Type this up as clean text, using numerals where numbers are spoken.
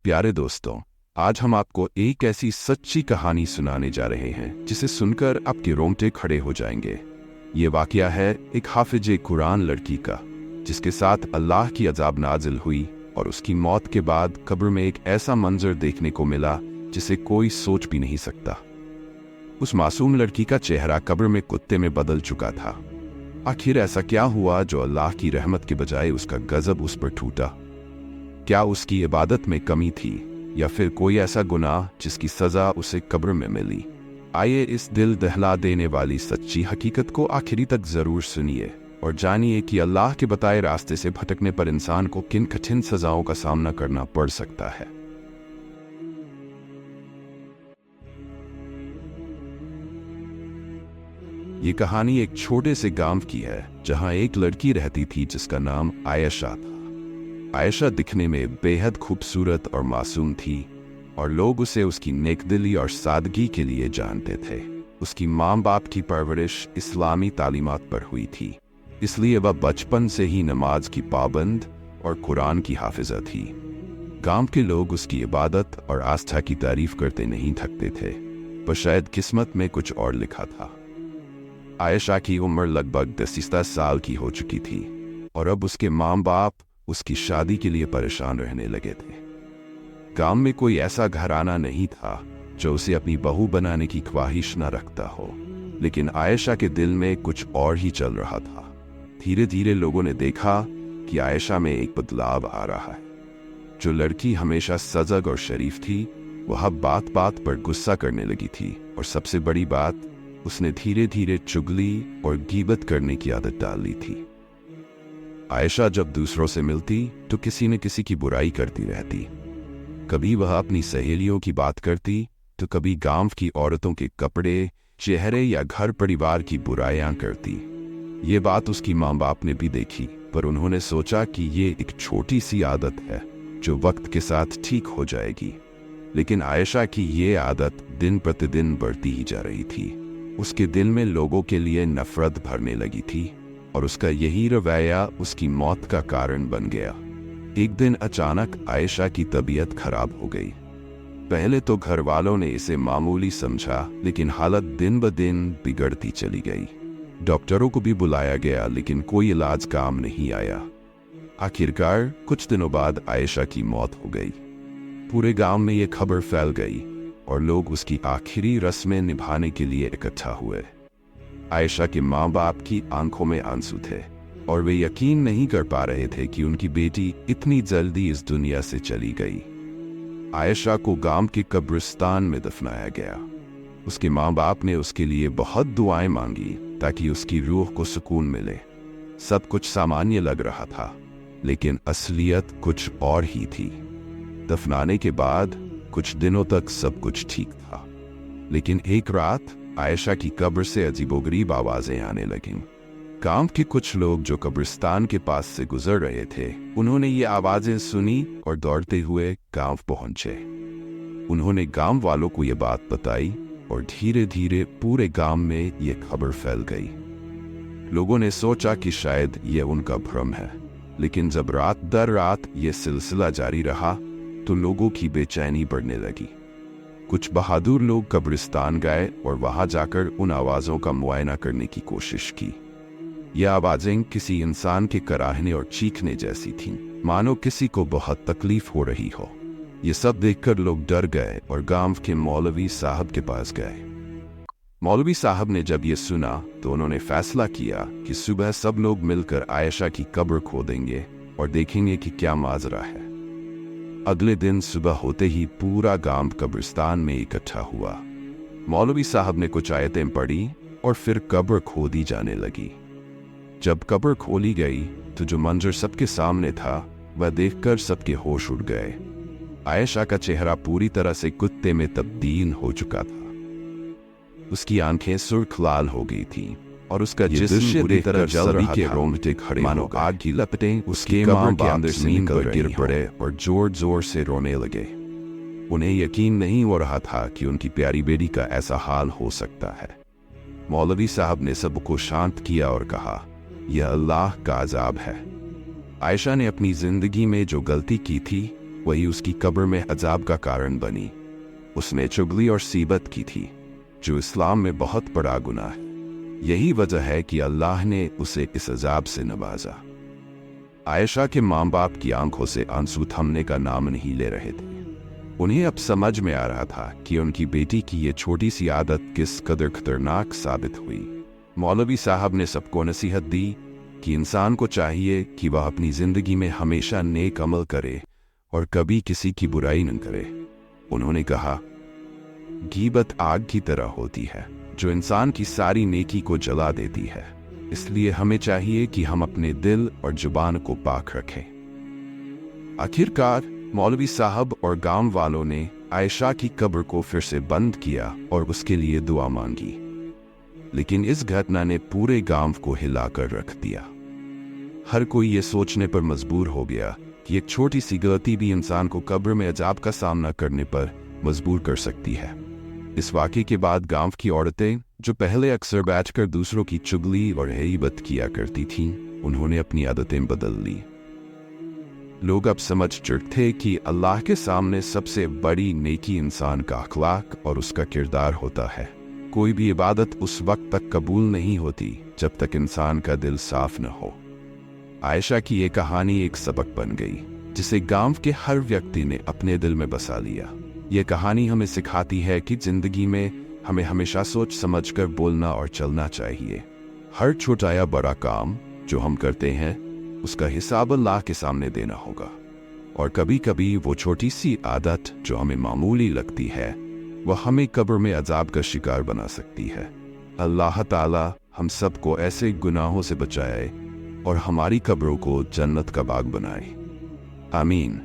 प्यारे दोस्तों, आज हम आपको एक ऐसी सच्ची कहानी सुनाने जा रहे हैं जिसे सुनकर आपके रोंगटे खड़े हो जाएंगे। ये वाकया है एक हाफिज कुरान लड़की का, जिसके साथ अल्लाह की अजाब नाजिल हुई और उसकी मौत के बाद कब्र में एक ऐसा मंजर देखने को मिला जिसे कोई सोच भी नहीं सकता। उस मासूम लड़की का चेहरा कब्र में कुत्ते में बदल चुका था। आखिर ऐसा क्या हुआ जो अल्लाह की रहमत के बजाय उसका गजब उस पर टूटा? क्या उसकी इबादत में कमी थी या फिर कोई ऐसा गुनाह जिसकी सजा उसे कब्र में मिली? आइए इस दिल दहला देने वाली सच्ची हकीकत को आखिरी तक जरूर सुनिए और जानिए कि अल्लाह के बताए रास्ते से भटकने पर इंसान को किन कठिन सजाओं का सामना करना पड़ सकता है। ये कहानी एक छोटे से गांव की है जहां एक लड़की रहती थी जिसका नाम आयशा था। आयशा दिखने में बेहद खूबसूरत और मासूम थी और लोग उसे उसकी नेकदिली और सादगी के लिए जानते थे। उसकी माँ बाप की परवरिश इस्लामी तालीमात पर हुई थी, इसलिए वह बचपन से ही नमाज की पाबंद और कुरान की हाफिजा थी। गांव के लोग उसकी इबादत और आस्था की तारीफ करते नहीं थकते थे, पर शायद किस्मत में कुछ और लिखा था। आयशा की उम्र लगभग 10 साल की हो चुकी थी और अब उसके माँ बाप उसकी शादी के लिए परेशान रहने लगे थे। गांव में कोई ऐसा घराना नहीं था जो उसे अपनी बहू बनाने की ख्वाहिश न रखता हो, लेकिन आयशा के दिल में कुछ और ही चल रहा था। धीरे धीरे लोगों ने देखा कि आयशा में एक बदलाव आ रहा है। जो लड़की हमेशा सजग और शरीफ थी, वह बात बात पर गुस्सा करने लगी थी और सबसे बड़ी बात, उसने धीरे धीरे चुगली और गीबत करने की आदत डाल ली थी। आयशा जब दूसरों से मिलती तो किसी न किसी की बुराई करती रहती। कभी वह अपनी सहेलियों की बात करती तो कभी गांव की औरतों के कपड़े, चेहरे या घर परिवार की बुराइयां करती। ये बात उसकी माँ बाप ने भी देखी, पर उन्होंने सोचा कि ये एक छोटी सी आदत है जो वक्त के साथ ठीक हो जाएगी। लेकिन आयशा की ये आदत दिन प्रतिदिन बढ़ती ही जा रही थी। उसके दिल में लोगों के लिए नफरत भरने लगी थी और उसका यही रवैया उसकी मौत का कारण बन गया। एक दिन अचानक आयशा की तबीयत खराब हो गई। पहले तो घर वालों ने इसे मामूली समझा, लेकिन हालत दिन ब दिन बिगड़ती चली गई। डॉक्टरों को भी बुलाया गया, लेकिन कोई इलाज काम नहीं आया। आखिरकार कुछ दिनों बाद आयशा की मौत हो गई। पूरे गांव में ये खबर फैल गई और लोग उसकी आखिरी रस्में निभाने के लिए इकट्ठा हुए। आयशा के माँ बाप की आंखों में आंसू थे और वे यकीन नहीं कर पा रहे थे कि उनकी बेटी इतनी जल्दी इस दुनिया से चली गई। आयशा को गांव के कब्रिस्तान में दफनाया गया। उसके माँ बाप ने उसके लिए बहुत दुआएं मांगी ताकि उसकी रूह को सुकून मिले। सब कुछ सामान्य लग रहा था, लेकिन असलियत कुछ और ही थी। दफनाने के बाद कुछ दिनों तक सब कुछ ठीक था, लेकिन एक रात आयशा की कब्र से अजीबोगरीब आवाजें आने लगीं। गांव के कुछ लोग जो कब्रिस्तान के पास से गुजर रहे थे, उन्होंने ये आवाजें सुनी और दौड़ते हुए गांव पहुंचे। उन्होंने गांव वालों को ये बात बताई और धीरे धीरे पूरे गांव में ये खबर फैल गई। लोगों ने सोचा कि शायद ये उनका भ्रम है, लेकिन जब रात दर रात ये सिलसिला जारी रहा तो लोगों की बेचैनी बढ़ने लगी। कुछ बहादुर लोग कब्रिस्तान गए और वहां जाकर उन आवाजों का मुआयना करने की कोशिश की। ये आवाजें किसी इंसान के कराहने और चीखने जैसी थीं, मानो किसी को बहुत तकलीफ हो रही हो। ये सब देखकर लोग डर गए और गांव के मौलवी साहब के पास गए। मौलवी साहब ने जब ये सुना तो उन्होंने फैसला किया कि सुबह सब लोग मिलकर आयशा की कब्र खोदेंगे और देखेंगे कि क्या माजरा है। अगले दिन सुबह होते ही पूरा गांव कब्रिस्तान में इकट्ठा हुआ। मौलवी साहब ने कुछ आयतें पढ़ी और फिर कब्र खोदी जाने लगी। जब कब्र खोली गई तो जो मंजर सबके सामने था, वह देखकर सबके होश उड़ गए। आयशा का चेहरा पूरी तरह से कुत्ते में तब्दील हो चुका था। उसकी आंखें सुर्ख लाल हो गई थीं और उसका जिस्म बुरी तरह जल रहा था, रोंगटे खड़े मानो आग की लपटें उसके कब्र के अंदर से निकल गिर पड़े और जोर जोर से रोने लगे। उन्हें यकीन नहीं हो रहा था कि उनकी प्यारी बेटी का ऐसा हाल हो सकता है। मौलवी साहब ने सबको शांत किया और कहा, यह अल्लाह का अजाब है। आयशा ने अपनी जिंदगी में जो गलती की थी वही उसकी कब्र में अजाब का कारण बनी। उसने चुगली और सीबत की थी, जो इस्लाम में बहुत बड़ा गुनाह है। यही वजह है कि अल्लाह ने उसे इस अजाब से नवाजा। आयशा के माँ बाप की आंखों से आंसू थमने का नाम नहीं ले रहे थे। उन्हें अब समझ में आ रहा था कि उनकी बेटी की ये छोटी सी आदत किस कदर खतरनाक साबित हुई। मौलवी साहब ने सबको नसीहत दी कि इंसान को चाहिए कि वह अपनी जिंदगी में हमेशा नेक अमल करे और कभी किसी की बुराई न करे। उन्होंने कहा, गीबत आग की तरह होती है जो इंसान की सारी नेकी को जला देती है, इसलिए हमें चाहिए कि हम अपने दिल और जुबान को पाक रखें। आखिरकार मौलवी साहब और गांव वालों ने आयशा की कब्र को फिर से बंद किया और उसके लिए दुआ मांगी। लेकिन इस घटना ने पूरे गांव को हिलाकर रख दिया। हर कोई ये सोचने पर मजबूर हो गया कि एक छोटी सी गलती भी इंसान को कब्र में अजाब का सामना करने पर मजबूर कर सकती है। इस वाक़े के बाद गांव की औरतें, जो पहले अक्सर बैठकर दूसरों की चुगली और गीबत किया करती थीं, उन्होंने अपनी आदतें बदल ली। लोग अब समझ चुके थे कि अल्लाह के सामने सबसे बड़ी नेकी इंसान का अखलाक और उसका किरदार होता है। कोई भी इबादत उस वक्त तक कबूल नहीं होती जब तक इंसान का दिल साफ न हो। आयशा की ये कहानी एक सबक बन गई, जिसे गांव के हर व्यक्ति ने अपने दिल में बसा लिया। ये कहानी हमें सिखाती है कि जिंदगी में हमें हमेशा सोच समझकर बोलना और चलना चाहिए। हर छोटा या बड़ा काम जो हम करते हैं, उसका हिसाब अल्लाह के सामने देना होगा। और कभी कभी वो छोटी सी आदत जो हमें मामूली लगती है, वह हमें कब्र में अजाब का शिकार बना सकती है। अल्लाह ताला हम सबको ऐसे गुनाहों से बचाए और हमारी कब्रों को जन्नत का बाग बनाए। आमीन।